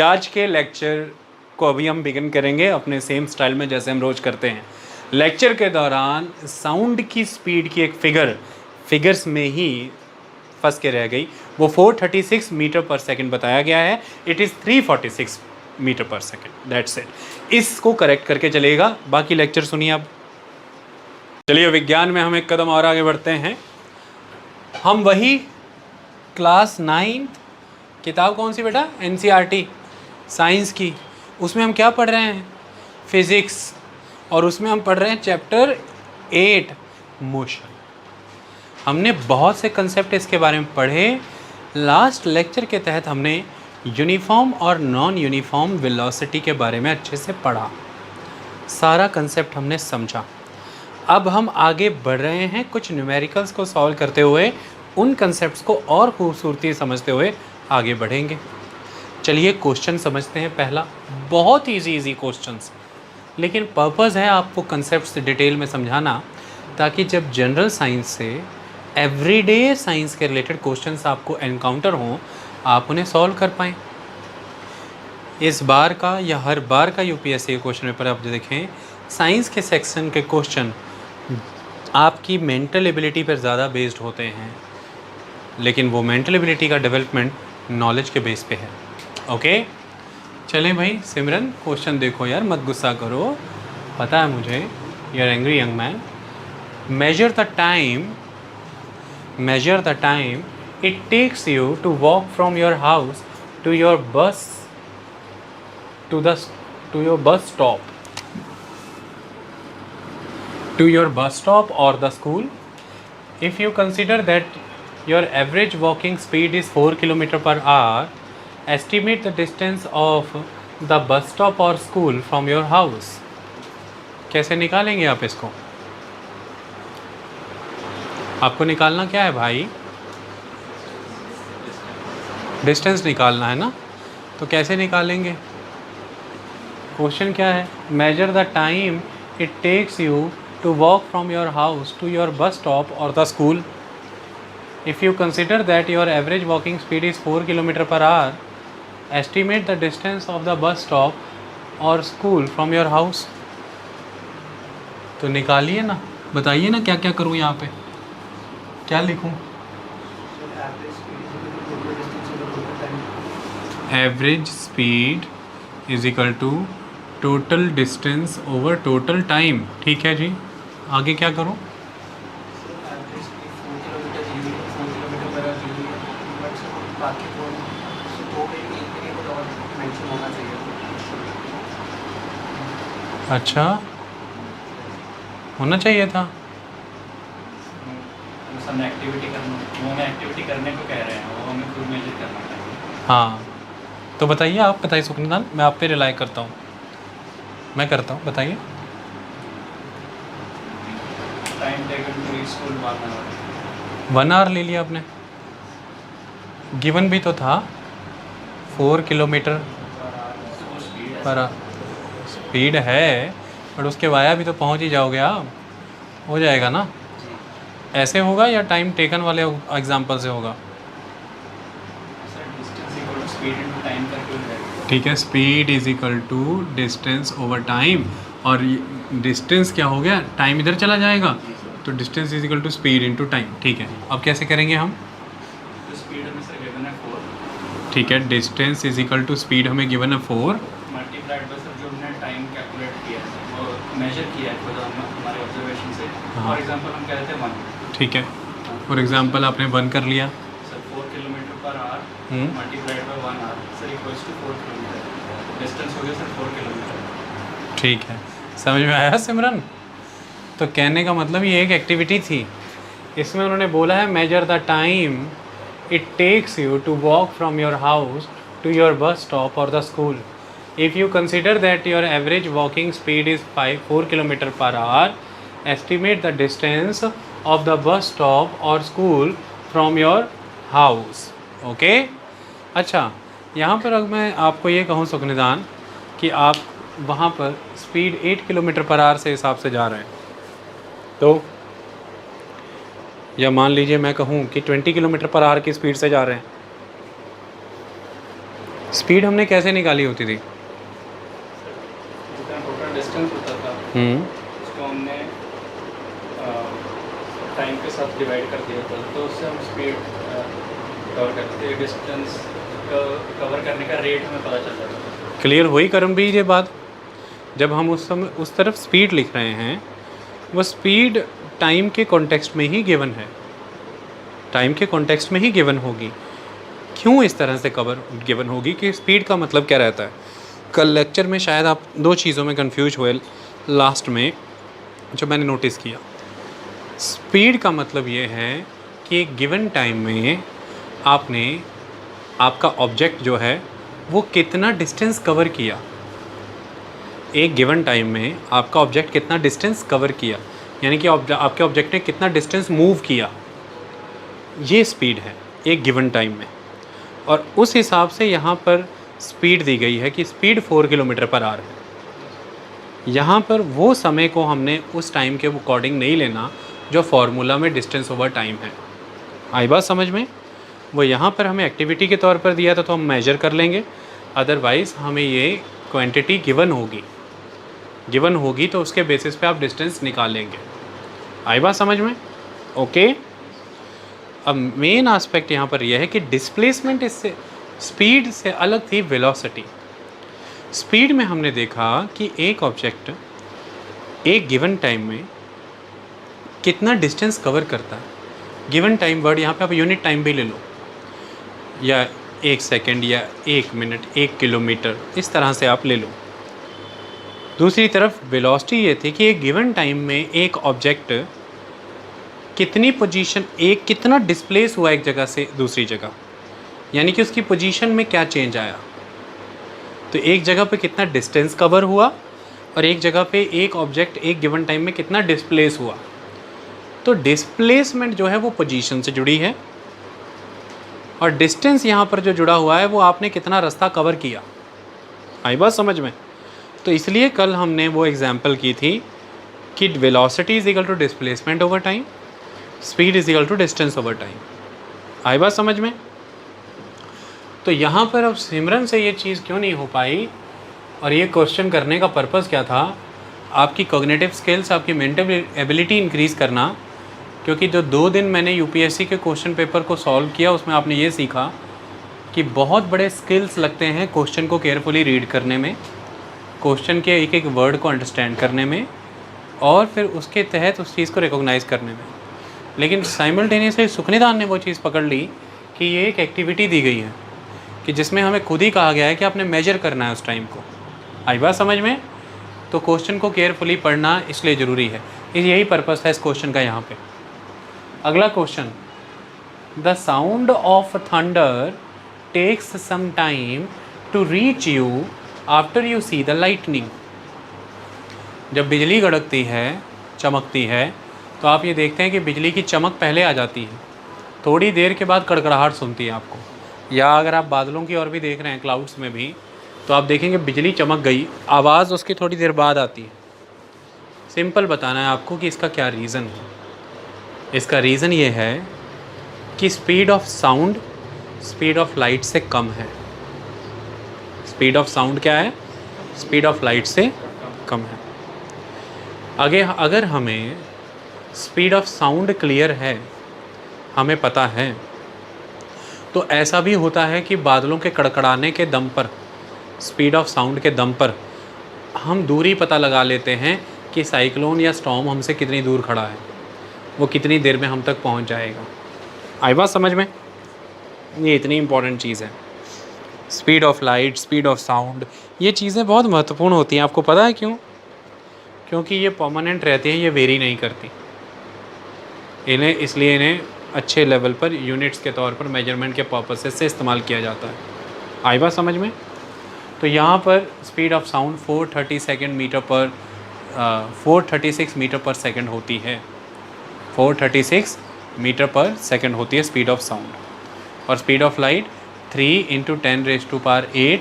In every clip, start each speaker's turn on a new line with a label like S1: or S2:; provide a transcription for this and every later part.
S1: आज के लेक्चर को अभी हम बिगिन करेंगे अपने सेम स्टाइल में जैसे हम रोज़ करते हैं। लेक्चर के दौरान साउंड की स्पीड की एक फिगर्स में ही फंस के रह गई। वो 436 मीटर पर सेकंड बताया गया है, इट इज़ 346 मीटर पर सेकंड, दैट्स इट। इसको करेक्ट करके चलेगा। बाकी लेक्चर सुनिए अब। चलिए विज्ञान में हम एक कदम और आगे बढ़ते हैं। हम वही क्लास 9th किताब कौन सी बेटा? NCERT साइंस की। उसमें हम क्या पढ़ रहे हैं? फिज़िक्स। और उसमें हम पढ़ रहे हैं चैप्टर 8 मोशन। हमने बहुत से कंसेप्ट इसके बारे में पढ़े। लास्ट लेक्चर के तहत हमने यूनिफॉर्म और नॉन यूनिफॉर्म वेलोसिटी के बारे में अच्छे से पढ़ा, सारा कंसेप्ट हमने समझा। अब हम आगे बढ़ रहे हैं कुछ न्यूमेरिकल्स को सॉल्व करते हुए, उन कंसेप्ट्स को और खूबसूरती समझते हुए आगे बढ़ेंगे। चलिए क्वेश्चन समझते हैं। पहला बहुत इजी क्वेश्चंस, लेकिन पर्पस है आपको कंसेप्ट्स डिटेल में समझाना, ताकि जब जनरल साइंस से एवरीडे साइंस के रिलेटेड क्वेश्चंस आपको एनकाउंटर हों, आप उन्हें सॉल्व कर पाएँ। इस बार का या हर बार का यूपीएससी क्वेश्चन पेपर आप देखें, साइंस के सेक्शन के क्वेश्चन आपकी मेंटल एबिलिटी पर ज़्यादा बेस्ड होते हैं, लेकिन वो मेंटल एबिलिटी का डेवलपमेंट नॉलेज के बेस पे है। ओके चलें भाई। सिमरन क्वेश्चन देखो यार, मत गुस्सा करो, पता है मुझे you are angry young man. Measure the time it takes you to walk from your house to your bus stop or the school. If you consider that your average walking speed is 4 km per hour, estimate the distance of the bus stop or school from your house. कैसे निकालेंगे आप इसको? आपको निकालना क्या है भाई? Distance निकालना है ना, तो कैसे निकालेंगे? क्वेश्चन क्या है? Measure the time it takes you to walk from your house to your bus stop or the school. If you consider that your average walking speed is 4 km per hour, estimate the distance of the bus stop or school from your house. तो निकालिए ना, बताइए ना क्या क्या करूँ यहाँ पे, क्या लिखूँ? Average speed is equal to total distance over total time. ठीक है जी, आगे क्या करूं? अच्छा होना चाहिए था। एक्टिविटी करने को कह रहे हैं, वो हमें खुद मेजर करना चाहिए। हाँ तो बताइए, आप बताइए सुखनंदन, मैं आप पे रिलाई करता हूँ, मैं करता हूँ, बताइए। Time taken to reach school 1 hour ले लिया आपने। गिवन भी तो था 4 किलोमीटर पर स्पीड है, पर उसके वाया भी तो पहुंच ही जाओगे आप, हो जाएगा ना। ऐसे होगा या टाइम टेकन वाले एग्जांपल से होगा? ठीक है, speed is equal to distance over time, और डिस्टेंस क्या हो गया? टाइम इधर चला जाएगा, तो distance is equal to speed into time. ठीक है, अब कैसे करेंगे हम? तो स्पीड हमें सर गिवन है 4। ठीक है, distance is equal to speed हमें गिवन है 4 मल्टीप्लाइड बाय सर जो हमने टाइम कैलकुलेट किया है, वो मेजर किया है हमारे ऑब्जर्वेशन से। फॉर एग्जांपल हम कह रहे थे 1। ठीक है, फॉर एग्जांपल आपने 1 कर लिया sir. 4 kilometre per hour multiplied by 1 hour sir equals to 4 kilometre. Distance हो गया सर 4 किलोमीटर। ठीक है, समझ में आया सिमरन? तो कहने का मतलब ये एक एक्टिविटी थी। इसमें उन्होंने बोला है measure the time it takes you to walk from your house to your bus stop और the school. If you consider that your average walking speed is 4 kilometre per hour, estimate the distance of the bus stop और school from your house. Okay, अच्छा यहाँ पर अगर मैं आपको ये कहूँ सुखनिदान कि आप वहाँ पर स्पीड 8 किलोमीटर पर आवर से हिसाब से जा रहे हैं, तो या मान लीजिए मैं कहूँ कि 20 किलोमीटर पर आवर की स्पीड से जा रहे हैं, स्पीड हमने कैसे निकाली होती थी?
S2: जितना टोटल डिस्टेंस होता था उसको हमने टाइम के साथ डिवाइड कर दिया था, तो उससे हम स्पीड कवर करते थे, डिस्टेंस कवर करने का रेट हमें पता चल जाता था।
S1: क्लियर हुई करमवीर ये बात? जब हम उस समय उस तरफ स्पीड लिख रहे हैं, वो स्पीड टाइम के कॉन्टेक्स्ट में ही गिवन है, टाइम के कॉन्टेक्स्ट में ही गिवन होगी। क्यों इस तरह से कवर गिवन होगी कि स्पीड का मतलब क्या रहता है? कल लेक्चर में शायद आप दो चीज़ों में कंफ्यूज हुए लास्ट में, जो मैंने नोटिस किया। स्पीड का मतलब ये है कि एक गिवन टाइम में आपने आपका ऑब्जेक्ट जो है वो कितना डिस्टेंस कवर किया। एक गिवन टाइम में आपका ऑब्जेक्ट कितना डिस्टेंस कवर किया, यानी कि आपके ऑब्जेक्ट ने कितना डिस्टेंस मूव किया, ये स्पीड है एक गिवन टाइम में। और उस हिसाब से यहाँ पर स्पीड दी गई है कि स्पीड 4 किलोमीटर पर आवर है। यहाँ पर वो समय को हमने उस टाइम के अकॉर्डिंग नहीं लेना जो फार्मूला में डिस्टेंस ओवर टाइम है। आई बात समझ में? वो यहाँ पर हमें एक्टिविटी के तौर पर दिया था तो हम मेजर कर लेंगे, अदरवाइज़ हमें ये क्वांटिटी गिवन होगी तो उसके बेसिस पे आप डिस्टेंस निकालेंगे। आई बात समझ में? ओके। अब मेन एस्पेक्ट यहाँ पर यह है कि डिस्प्लेसमेंट इससे स्पीड से अलग थी वेलोसिटी। स्पीड में हमने देखा कि एक ऑब्जेक्ट एक गिवन टाइम में कितना डिस्टेंस कवर करता है। गिवन टाइम वर्ड यहाँ पे आप यूनिट टाइम भी ले लो, या 1 सेकेंड या 1 मिनट, 1 किलोमीटर, इस तरह से आप ले लो। दूसरी तरफ वेलोसिटी ये थी कि एक गिवन टाइम में एक ऑब्जेक्ट कितनी पोजीशन, एक कितना डिस्प्लेस हुआ एक जगह से दूसरी जगह, यानी कि उसकी पोजीशन में क्या चेंज आया। तो एक जगह पे कितना डिस्टेंस कवर हुआ और एक जगह पे एक ऑब्जेक्ट एक गिवन टाइम में कितना डिस्प्लेस हुआ। तो डिस्प्लेसमेंट जो है वो पोजीशन से जुड़ी है, और डिस्टेंस यहाँ पर जो जुड़ा हुआ है वो आपने कितना रास्ता कवर किया। आई बात समझ में? तो इसलिए कल हमने वो एग्जांपल की थी कि velocity is equal to displacement over time, speed is equal to distance over time. आई बात समझ में? तो यहाँ पर अब सिमरन से ये चीज़ क्यों नहीं हो पाई, और ये क्वेश्चन करने का पर्पज़ क्या था? आपकी कॉग्निटिव स्किल्स, आपकी मेंटल एबिलिटी इंक्रीज़ करना। क्योंकि जो 2 दिन मैंने यूपीएससी के क्वेश्चन पेपर को सॉल्व किया, उसमें आपने ये सीखा कि बहुत बड़े स्किल्स लगते हैं क्वेश्चन को केयरफुली रीड करने में, क्वेश्चन के एक एक वर्ड को अंडरस्टैंड करने में, और फिर उसके तहत उस चीज़ को रिकॉग्नाइज़ करने में। लेकिन साइमल्टेनियसली सुखनिदान ने वो चीज़ पकड़ ली कि ये एक एक्टिविटी दी गई है कि जिसमें हमें खुद ही कहा गया है कि आपने मेजर करना है उस टाइम को। आई बात समझ में? तो क्वेश्चन को केयरफुली पढ़ना इसलिए ज़रूरी है, यही पर्पस है इस क्वेश्चन का यहाँ पे। अगला question, the sound of thunder takes some time to reach you after you see the lightning. जब बिजली कड़कती है, चमकती है, तो आप ये देखते हैं कि बिजली की चमक पहले आ जाती है, थोड़ी देर के बाद कड़कड़ाहट सुनती है आपको। या अगर आप बादलों की ओर भी देख रहे हैं, क्लाउड्स में भी, तो आप देखेंगे बिजली चमक गई, आवाज़ उसकी थोड़ी देर बाद आती है। सिंपल बताना है आपको कि इसका क्या रीज़न है। इसका रीज़न ये है कि speed of sound speed of light से कम है। स्पीड ऑफ साउंड क्या है? स्पीड ऑफ लाइट से कम है। अगर हमें स्पीड ऑफ साउंड क्लियर है, हमें पता है, तो ऐसा भी होता है कि बादलों के कड़कड़ाने के दम पर, स्पीड ऑफ साउंड के दम पर, हम दूरी पता लगा लेते हैं कि साइक्लोन या स्टॉर्म हमसे कितनी दूर खड़ा है, वो कितनी देर में हम तक पहुंच जाएगा। आई बात समझ में? ये इतनी इम्पॉर्टेंट चीज़ है। Speed of light, speed of sound, ये चीज़ें बहुत महत्वपूर्ण होती हैं। आपको पता है क्यों? क्योंकि ये परमानेंट रहती हैं, ये वेरी नहीं करती। इसलिए इन्हें अच्छे लेवल पर यूनिट्स के तौर पर मेजरमेंट के पर्पस से इस्तेमाल किया जाता है। आई बात समझ में? तो यहाँ पर स्पीड ऑफ साउंड 436 मीटर पर सेकंड होती है। 436 मीटर पर सेकंड होती है स्पीड ऑफ साउंड, और स्पीड ऑफ लाइट 3 × 10⁸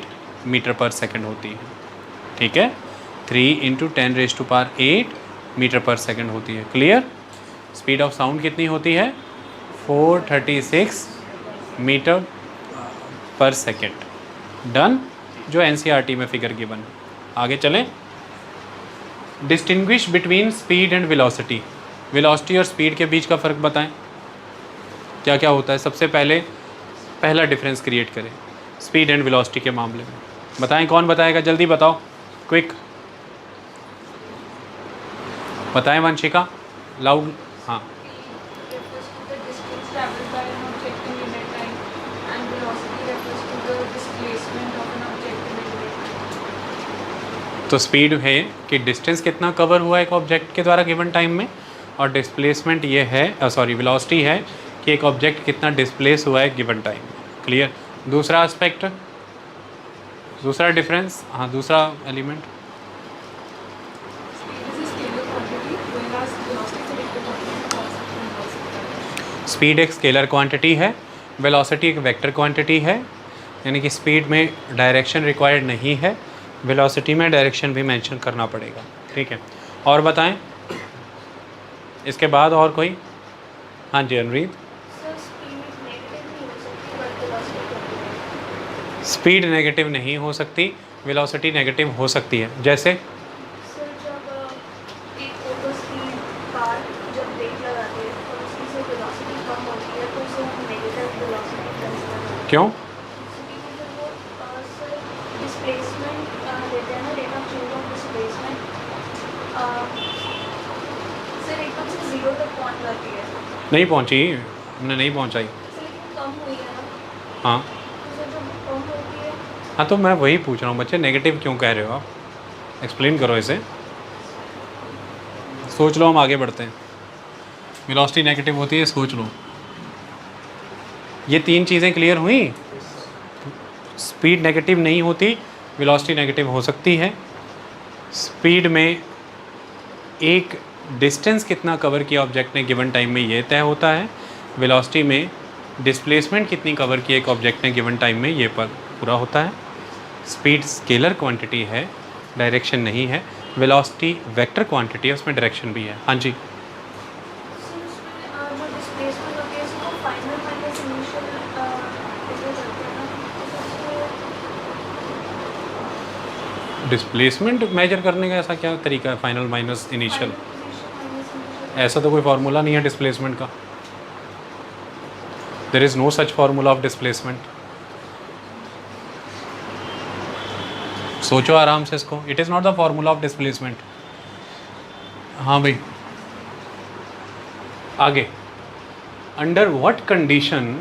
S1: मीटर पर सेकंड होती है। ठीक है, 3 × 10⁸ मीटर पर सेकंड होती है। क्लियर? स्पीड ऑफ साउंड कितनी होती है? 436 मीटर पर सेकंड। डन, जो एनसीईआरटी में फिगर गिवन है। आगे चलें। Distinguish between speed and velocity, velocity और स्पीड के बीच का फ़र्क बताएं, क्या क्या होता है। सबसे पहले पहला डिफरेंस क्रिएट करें स्पीड एंड वेलोसिटी के मामले में। बताएं, कौन बताएगा, जल्दी बताओ, क्विक बताएं। वंशिका, लाउड। हाँ, तो स्पीड है कि डिस्टेंस कितना कवर हुआ एक ऑब्जेक्ट के द्वारा गिवन टाइम में, और डिस्प्लेसमेंट ये है, सॉरी वेलोसिटी है कि एक ऑब्जेक्ट कितना डिस्प्लेस हुआ है गिवन टाइम में। क्लियर। दूसरा एस्पेक्ट, दूसरा डिफरेंस, हाँ दूसरा एलिमेंट, स्पीड एक स्केलर क्वांटिटी है, वेलोसिटी एक वेक्टर क्वांटिटी है, यानी कि स्पीड में डायरेक्शन रिक्वायर्ड नहीं है, वेलोसिटी में डायरेक्शन भी मेंशन करना पड़ेगा। ठीक है, और बताएं इसके बाद और कोई। हाँ जी अनरीत। स्पीड नेगेटिव नहीं हो सकती, वेलोसिटी नेगेटिव हो सकती है। जैसे क्यों? नहीं पहुंची, हमने नहीं पहुंचाई। हाँ हाँ, तो मैं वही पूछ रहा हूँ बच्चे, नेगेटिव क्यों कह रहे हो आप, एक्सप्लेन करो इसे, सोच लो, हम आगे बढ़ते हैं। वेलोसिटी नेगेटिव होती है, सोच लो। ये तीन चीज़ें क्लियर हुई। स्पीड नेगेटिव नहीं होती, वेलोसिटी नेगेटिव हो सकती है। स्पीड में एक डिस्टेंस कितना कवर किया ऑब्जेक्ट ने गिवन टाइम में ये तय होता है, वेलोसिटी में डिस्प्लेसमेंट कितनी कवर की एक ऑब्जेक्ट ने गिवन टाइम में ये पर पूरा होता है। स्पीड स्केलर क्वांटिटी है, डायरेक्शन नहीं है। वेलोसिटी वेक्टर क्वांटिटी है, उसमें डायरेक्शन भी है। हाँ जी। डिस्प्लेसमेंट मेजर करने का ऐसा क्या तरीका है, फाइनल माइनस इनिशियल? ऐसा तो कोई फार्मूला नहीं है डिस्प्लेसमेंट का, there is no such formula of displacement. सोचो आराम से इसको, it is not the formula of displacement. हाँ भाई, आगे। Under what condition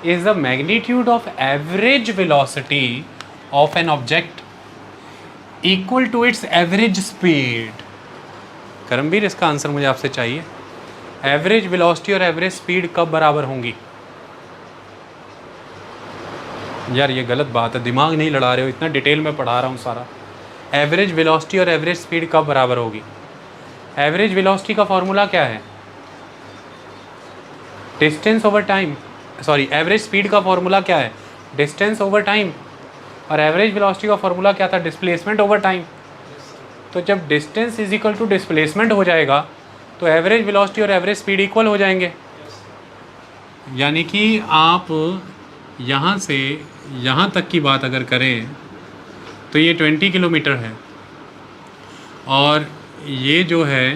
S1: is the magnitude of average velocity of an object equal to its average speed? Karamvir, इसका answer मुझे आपसे चाहिए। एवरेज वेलोसिटी और एवरेज स्पीड कब बराबर होंगी? यार ये गलत बात है, दिमाग नहीं लड़ा रहे हो, इतना डिटेल में पढ़ा रहा हूँ सारा। एवरेज वेलोसिटी और एवरेज स्पीड कब बराबर होगी? एवरेज वेलोसिटी का फॉर्मूला क्या है? Distance over time, sorry average speed का फॉर्मूला क्या है? Distance over time. और एवरेज वेलोसिटी का फॉर्मूला क्या था? Displacement over time. तो जब distance is equal to displacement हो जाएगा तो एवरेज वेलोसिटी और एवरेज स्पीड इक्वल हो जाएंगे। यानी कि आप यहाँ से यहाँ तक की बात अगर करें तो ये 20 किलोमीटर है और ये जो है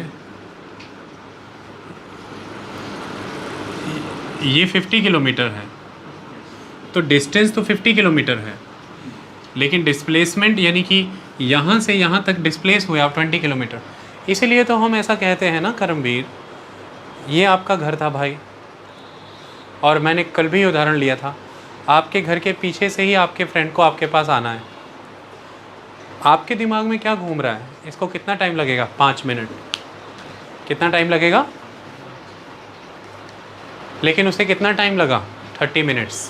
S1: ये 50 किलोमीटर है। तो डिस्टेंस तो 50 किलोमीटर है, लेकिन डिस्प्लेसमेंट यानी कि यहाँ से यहाँ तक डिस्प्लेस हुए आप 20 किलोमीटर। इसीलिए तो हम ऐसा कहते हैं ना करमवीर, ये आपका घर था भाई, और मैंने कल भी उदाहरण लिया था, आपके घर के पीछे से ही आपके फ्रेंड को आपके पास आना है। आपके दिमाग में क्या घूम रहा है, इसको कितना टाइम लगेगा? 5 मिनट। कितना टाइम लगेगा? लेकिन उसे कितना टाइम लगा? 30 मिनट्स।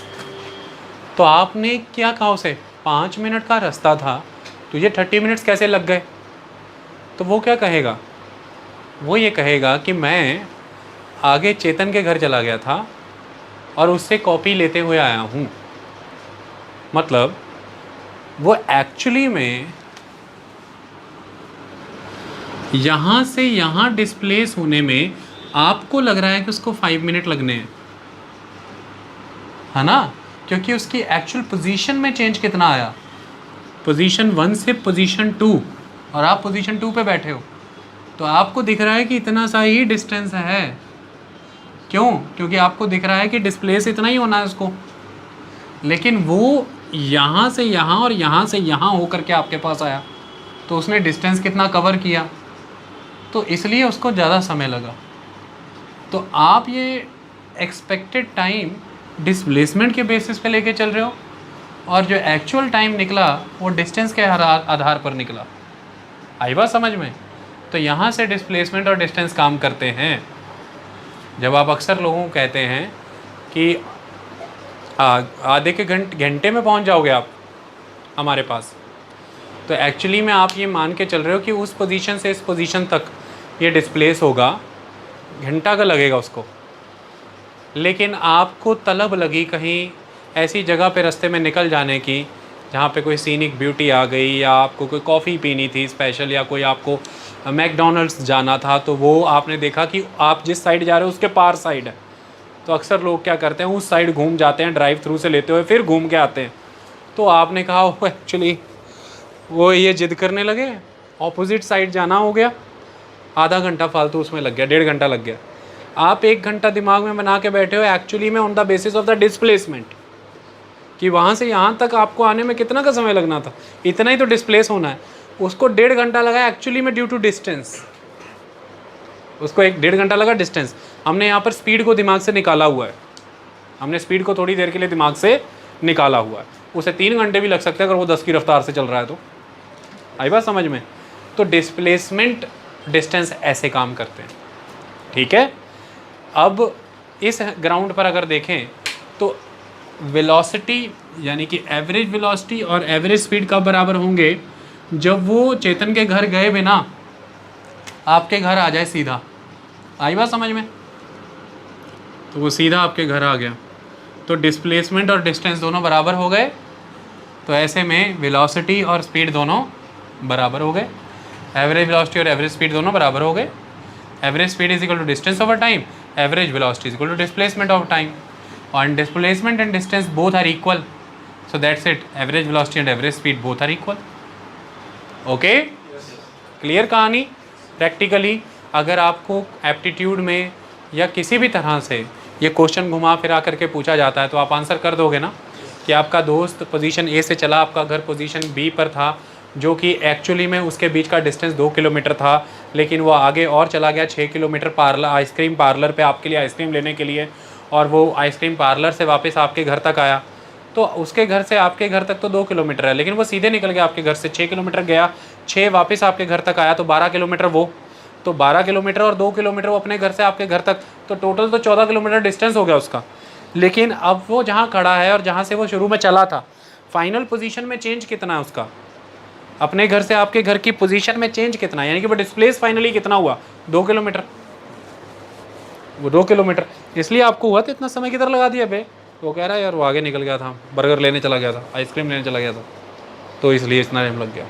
S1: तो आपने क्या कहा उसे? 5 मिनट का रास्ता था, तुझे 30 मिनट्स कैसे लग गए? तो वो क्या कहेगा? वो ये कहेगा कि मैं आगे चेतन के घर चला गया था और उससे कॉपी लेते हुए आया हूँ। मतलब वो एक्चुअली में यहाँ से यहाँ डिस्प्लेस होने में आपको लग रहा है कि उसको 5 मिनट लगने हैं, है ना? क्योंकि उसकी एक्चुअल पोजीशन में चेंज कितना आया, पोजीशन 1 से पोजीशन 2, और आप पोजीशन 2 पे बैठे हो, तो आपको दिख रहा है कि इतना सा ही डिस्टेंस है। क्यों? क्योंकि आपको दिख रहा है कि डिस्प्लेस इतना ही होना है उसको, लेकिन वो यहाँ से यहाँ और यहाँ से यहाँ होकर के आपके पास आया, तो उसने डिस्टेंस कितना कवर किया, तो इसलिए उसको ज़्यादा समय लगा। तो आप ये एक्सपेक्टेड टाइम डिस्प्लेसमेंट के बेसिस पे लेके चल रहे हो, और जो एक्चुअल टाइम निकला वो डिस्टेंस के आधार पर निकला। आई बात समझ में? तो यहाँ से डिस्प्लेसमेंट और डिस्टेंस काम करते हैं। जब आप अक्सर लोगों को कहते हैं कि आधे के घंटे में पहुँच जाओगे आप हमारे पास, तो एक्चुअली में आप ये मान के चल रहे हो कि उस पोजीशन से इस पोजीशन तक ये डिस्प्लेस होगा, घंटा का लगेगा उसको। लेकिन आपको तलब लगी कहीं ऐसी जगह पे रास्ते में निकल जाने की जहाँ पे कोई सीनिक ब्यूटी आ गई, या आपको कोई कॉफ़ी पीनी थी स्पेशल, या कोई आपको मैकडोनल्ड्स जाना था, तो वो आपने देखा कि आप जिस साइड जा रहे हो उसके पार साइड है, तो अक्सर लोग क्या करते हैं उस साइड घूम जाते हैं, ड्राइव थ्रू से लेते हुए फिर घूम के आते हैं। तो आपने कहा वो एक्चुअली वो ये जिद करने लगे, ऑपोजिट साइड जाना हो गया, आधा घंटा फालतू उसमें लग गया, 1.5 घंटा लग गया। आप 1 घंटा दिमाग में बना के बैठे हो एक्चुअली में on the basis of the displacement, कि वहाँ से यहाँ तक आपको आने में कितना का समय लगना था, इतना ही तो डिस्प्लेस होना है। उसको 1.5 घंटा लगा एक्चुअली में ड्यू टू डिस्टेंस, उसको 1.5 घंटा लगा डिस्टेंस। हमने यहाँ पर स्पीड को दिमाग से निकाला हुआ है, हमने स्पीड को थोड़ी देर के लिए दिमाग से निकाला हुआ है, उसे 3 घंटे भी लग सकते हैं अगर वो 10 की रफ्तार से चल रहा है तो। आई बात समझ में? तो डिस्प्लेसमेंट डिस्टेंस ऐसे काम करते हैं, ठीक है। अब इस ग्राउंड पर अगर देखें तो वेलोसिटी यानी कि एवरेज वेलोसिटी और एवरेज स्पीड कब बराबर होंगे, जब वो चेतन के घर गए बिना आपके घर आ जाए सीधा। आई बात समझ में? तो वो सीधा आपके घर आ गया, तो डिस्प्लेसमेंट और डिस्टेंस दोनों बराबर हो गए, तो ऐसे में वेलोसिटी और स्पीड दोनों बराबर हो गए, एवरेज वेलोसिटी और एवरेज स्पीड दोनों बराबर हो गए। Average speed is equal to distance over time, average velocity is equal to displacement of time, और displacement and distance both are equal, so that's it, average velocity and average speed both are equal. Okay, clear कहानी। Practically अगर आपको aptitude में या किसी भी तरह से ये क्वेश्चन घुमा फिरा करके पूछा जाता है तो आप आंसर कर दोगे ना, कि आपका दोस्त पोजीशन ए से चला, आपका घर पोजीशन बी पर था, जो कि एक्चुअली में उसके बीच का डिस्टेंस 2 किलोमीटर था, लेकिन वो आगे और चला गया 6 किलोमीटर पार्लर आइसक्रीम पार्लर पे आपके लिए आइसक्रीम लेने के लिए, और वो आइसक्रीम पार्लर से वापस आपके घर तक आया, तो उसके घर से आपके घर तक तो 2 किलोमीटर है, लेकिन वो सीधे निकल गया आपके घर से 6 किलोमीटर गया, 6 वापस आपके घर तक आया, तो 12 किलोमीटर वो, तो 12 किलोमीटर और 2 किलोमीटर वो अपने घर से आपके घर तक, तो टोटल तो 14 किलोमीटर डिस्टेंस हो गया उसका। लेकिन अब वो जहाँ खड़ा है और जहाँ से वो शुरू में चला था, फाइनल पोजीशन में चेंज कितना है उसका, अपने घर से आपके घर की पोजीशन में चेंज कितना है, यानी कि वो डिस्प्लेस फाइनली कितना हुआ, 2 किलोमीटर, वो 2 किलोमीटर। इसलिए आपको हुआ तो इतना समय किधर लगा दिया बे, वो कह रहा है यार वो आगे निकल गया था, बर्गर लेने चला गया था, आइसक्रीम लेने चला गया था, तो इसलिए इतना टाइम लग गया,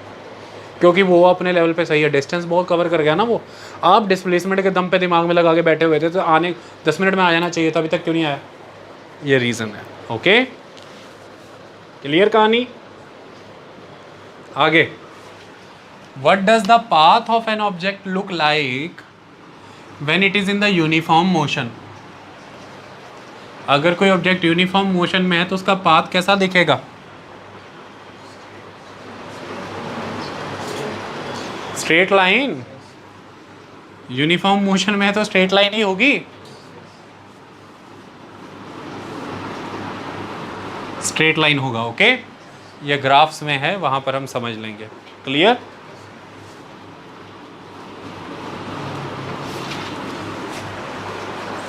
S1: क्योंकि वो अपने लेवल पे सही है, डिस्टेंस बहुत कवर कर गया ना वो। आप डिस्प्लेसमेंट के दम पे दिमाग में लगा के बैठे हुए थे, तो आने 10 मिनट में आ जाना चाहिए था, अभी तक क्यों नहीं आया, ये रीज़न है। ओके, क्लियर कहानी। आगे, what does the path of an object look like when it is in the uniform motion. अगर कोई ऑब्जेक्ट यूनिफॉर्म मोशन में है तो उसका पाथ कैसा दिखेगा, स्ट्रेट लाइन। यूनिफॉर्म मोशन में है तो स्ट्रेट लाइन ही होगी, स्ट्रेट लाइन होगा। ओके, ये ग्राफ्स में है, वहां पर हम समझ लेंगे। क्लियर।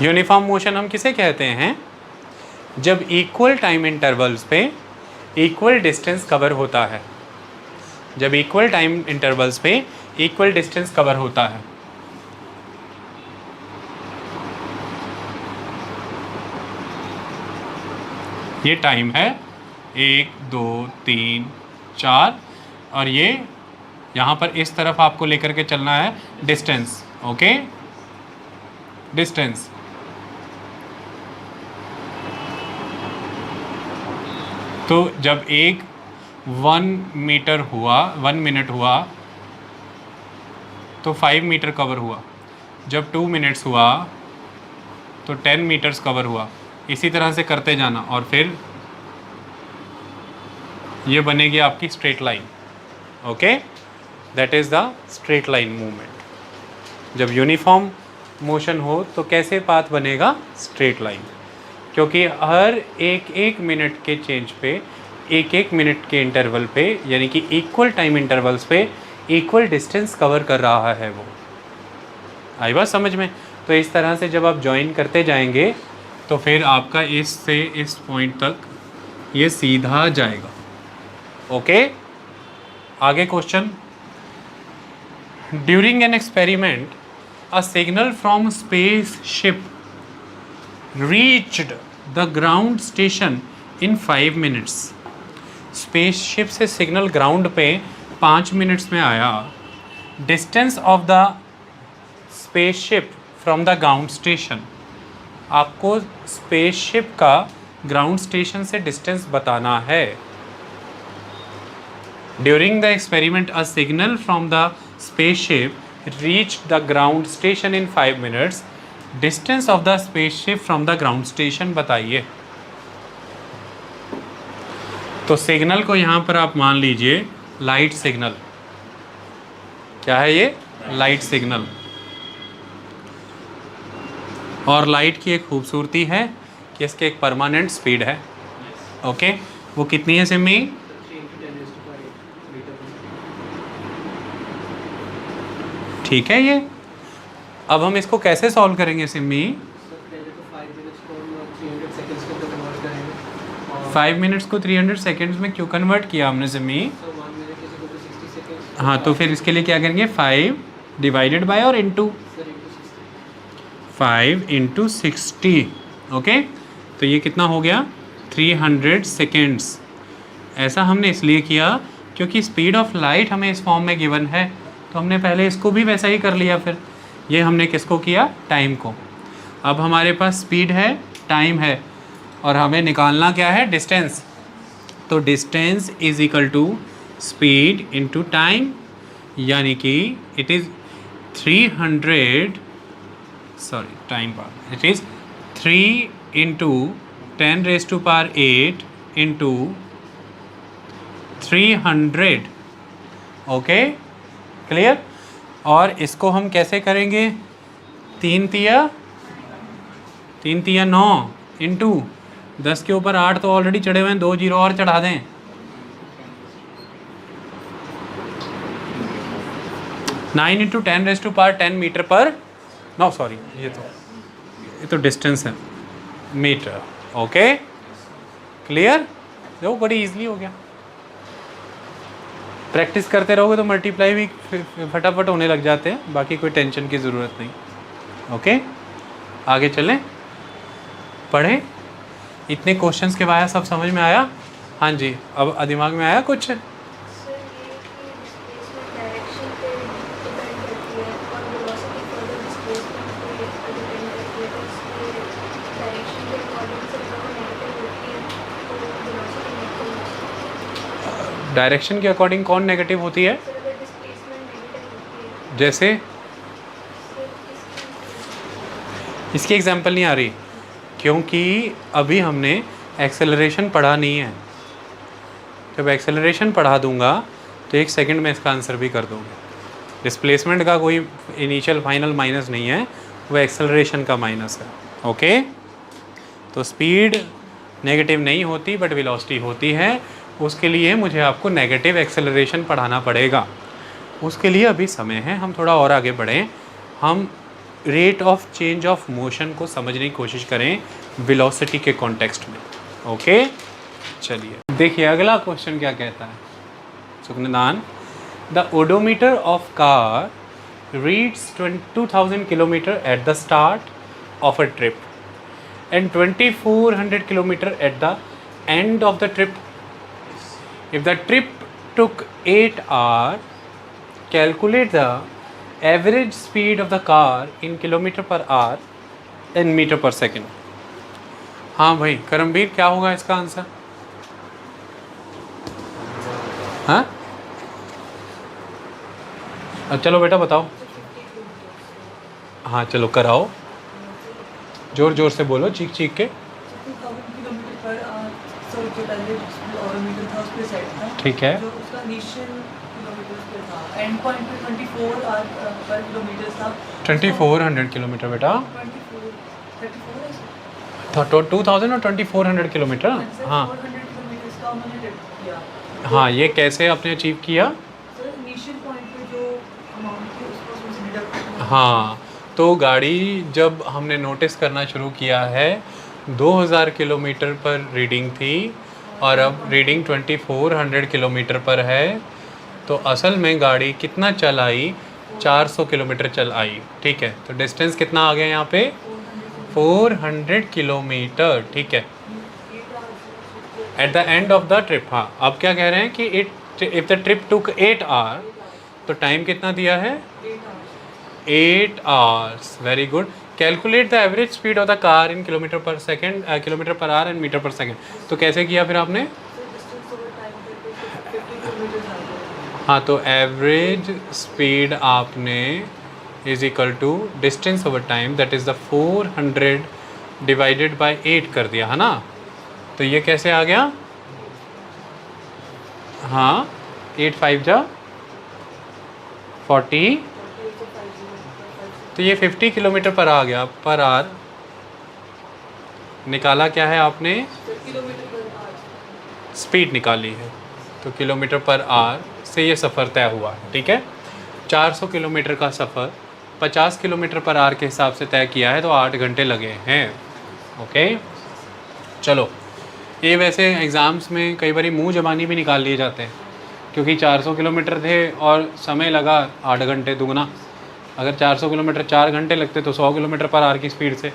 S1: यूनिफॉर्म मोशन हम किसे कहते हैं, जब इक्वल टाइम इंटरवल्स पे इक्वल डिस्टेंस कवर होता है, जब इक्वल टाइम इंटरवल्स पे इक्वल डिस्टेंस कवर होता है। ये टाइम है 1 2 3 4, और ये यहाँ पर इस तरफ आपको लेकर के चलना है डिस्टेंस। ओके, डिस्टेंस तो जब एक 1 मिनट हुआ तो 5 मीटर कवर हुआ, जब 2 मिनट्स हुआ तो 10 मीटर्स कवर हुआ। इसी तरह से करते जाना और फिर ये बनेगी आपकी straight line. Okay, that is the straight line movement. जब यूनिफॉर्म मोशन हो तो कैसे पाथ बनेगा? स्ट्रेट लाइन, क्योंकि हर एक मिनट के चेंज पे, एक मिनट के इंटरवल पे, यानी कि इक्वल टाइम इंटरवल्स पे इक्वल डिस्टेंस कवर कर रहा है वो। आई बात समझ में? तो इस तरह से जब आप ज्वाइन करते जाएंगे तो फिर आपका इस से इस पॉइंट तक ये सीधा जाएगा। ओके, आगे question. During an experiment a signal from space ship reached the ground station in 5 minutes. Spaceship से सिग्नल ग्राउंड पे 5 मिनट्स में आया। Distance of the spaceship from the ground station, आपको स्पेसशिप का ग्राउंड स्टेशन से distance बताना है। During the experiment a signal from the spaceship reached the ground station in 5 minutes. Distance of the spaceship from the ground station बताइए। तो signal को यहाँ पर आप मान लीजिए लाइट सिग्नल। क्या है ये? Light signal. और लाइट की एक खूबसूरती है कि इसके एक परमानेंट स्पीड है। ओके, वो कितनी है सिमी? ठीक है। ये अब हम इसको कैसे सॉल्व करेंगे सिमी? 5 मिनट्स को 300 सेकेंड्स में क्यों कन्वर्ट किया हमने सिमी? हाँ, तो फिर इसके लिए क्या करेंगे? 5 डिवाइडेड बाय और इनटू 5 इंटू 60। ओके, तो ये कितना हो गया? 300 सेकेंड्स। ऐसा हमने इसलिए किया क्योंकि स्पीड ऑफ लाइट हमें इस फॉर्म में गिवन है, तो हमने पहले इसको भी वैसा ही कर लिया। फिर ये हमने किसको किया? टाइम को। अब हमारे पास स्पीड है, टाइम है, और हमें निकालना क्या है? डिस्टेंस। तो distance is equal to speed into time, यानी कि it is 300, sorry time power, it is 3 into 10 raise to power 8 into 300। Okay, clear? और इसको हम कैसे करेंगे? 3 तिया 9 इंटू 10 के ऊपर 8 तो ऑलरेडी चढ़े हुए हैं, 2 जीरो और चढ़ा दें। 9 into 10 raise to power 10 metre पर, नो सॉरी, ये तो डिस्टेंस है, मीटर। Okay, clear? देखो बड़ी इजीली हो गया। प्रैक्टिस करते रहोगे तो मल्टीप्लाई भी फटाफट होने लग जाते हैं, बाकी कोई टेंशन की ज़रूरत नहीं। ओके, आगे चलें, पढ़ें। इतने क्वेश्चंस के बाद सब समझ में आया? हाँ जी, अब दिमाग में आया कुछ? डायरेक्शन के अकॉर्डिंग कौन नेगेटिव होती है? जैसे इसकी एग्जांपल नहीं आ रही क्योंकि अभी हमने एक्सेलरेशन पढ़ा नहीं है। जब एक्सेलरेशन पढ़ा दूंगा तो 1 सेकंड में इसका आंसर भी कर दोगे। डिस्प्लेसमेंट का कोई इनिशियल फाइनल माइनस नहीं है, वो एक्सेलरेशन का माइनस है। ओके, तो स्पीड नेगेटिव नहीं होती बट वेलोसिटी होती है। उसके लिए मुझे आपको नेगेटिव एक्सेलरेशन पढ़ाना पड़ेगा। उसके लिए अभी समय है, हम थोड़ा और आगे बढ़ें। हम rate of change of motion को समझने की कोशिश करें वेलोसिटी के कॉन्टेक्स्ट में। ओके, चलिए देखिए अगला क्वेश्चन क्या कहता है। सुखनदान, the odometer of car reads 2000 kilometre at the start of a trip and 2400 kilometer at the end of the trip. If the trip took 8 hours, calculate the average speed of the car in kilometer per hour and meter per second. हाँ भाई करमवीर, क्या होगा इसका answer? हाँ चलो बेटा बताओ। हाँ चलो कराओ, जोर जोर से बोलो, चीख चीख के।
S3: 2000 किलोमीटर पर सर जो पहले ऑडोमीटर था उस पे सेट था,
S1: ठीक है।
S3: जो उसका इनिशियल किलोमीटर पे था, एंड पॉइंट पे 24 पर किलोमीटर था।
S1: 2400 किलोमीटर बेटा
S3: 34
S1: था, 2000 और 2400 किलोमीटर। हाँ
S3: 400 किलोमीटर का उन्होंने टिप किया।
S1: हाँ, ये कैसे आपने अचीव किया?
S3: सर इनिशियल पॉइंट पे जो अमाउंट थी उसको उसमें डिडक्ट।
S1: हाँ, तो गाड़ी जब हमने नोटिस करना शुरू किया है 2000 किलोमीटर पर रीडिंग थी और अब रीडिंग 2400 किलोमीटर पर है, तो असल में गाड़ी कितना चल आई? 400 किलोमीटर चल आई। ठीक है, तो डिस्टेंस कितना आ गया यहाँ पे? 400 किलोमीटर। ठीक है, at the end of the trip. हाँ, अब क्या कह रहे हैं कि if the trip took 8 hour, तो टाइम कितना दिया है? 8 hours. Very good. Calculate the average speed of the car in kilometre per second, kilometre per hour and metre per second. तो कैसे किया फिर आपने? हाँ, तो एवरेज स्पीड आपने is equal to distance over time, that is the 400 divided by 8 कर दिया है ना। तो ये कैसे आ गया? हाँ, 8 5 जा 40, तो ये 50 किलोमीटर पर आ गया पर आवर। निकाला क्या है आपने? स्पीड निकाली है, तो किलोमीटर पर आवर से ये सफ़र तय हुआ है। ठीक है, 400 किलोमीटर का सफ़र 50 किलोमीटर पर आवर के हिसाब से तय किया है, तो 8 घंटे लगे हैं। ओके, चलो। ये वैसे एग्ज़ाम्स में कई बार मुंह ज़बानी भी निकाल लिए जाते हैं, क्योंकि 400 किलोमीटर थे और समय लगा 8 घंटे दुगना। अगर 400 किलोमीटर 4 घंटे लगते तो 100 किलोमीटर पर आवर की स्पीड से,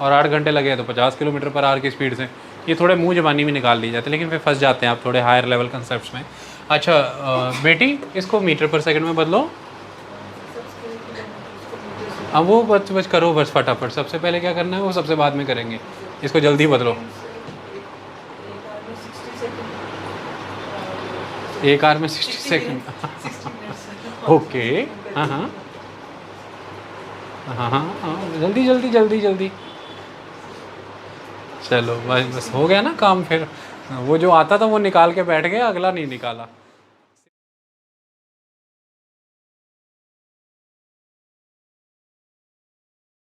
S1: और 8 घंटे लगे तो 50 किलोमीटर पर आवर की स्पीड से। ये थोड़े मुंह ज़बानी में निकाल लिए जाते हैं, लेकिन फिर फंस जाते हैं आप थोड़े हायर लेवल कंसेप्ट में। अच्छा बेटी, इसको मीटर पर सेकंड में बदलो। अब वो बस करो बस फटाफट। सबसे पहले क्या करना है वो सबसे बाद में करेंगे, इसको जल्दी बदलो। 1 आवर में 60 सेकंड। ओके, हाँ हाँ हाँ हाँ हाँ, जल्दी जल्दी जल्दी जल्दी। चलो बस बस हो गया ना काम। फिर वो जो आता था वो निकाल के बैठ गया, अगला नहीं निकाला।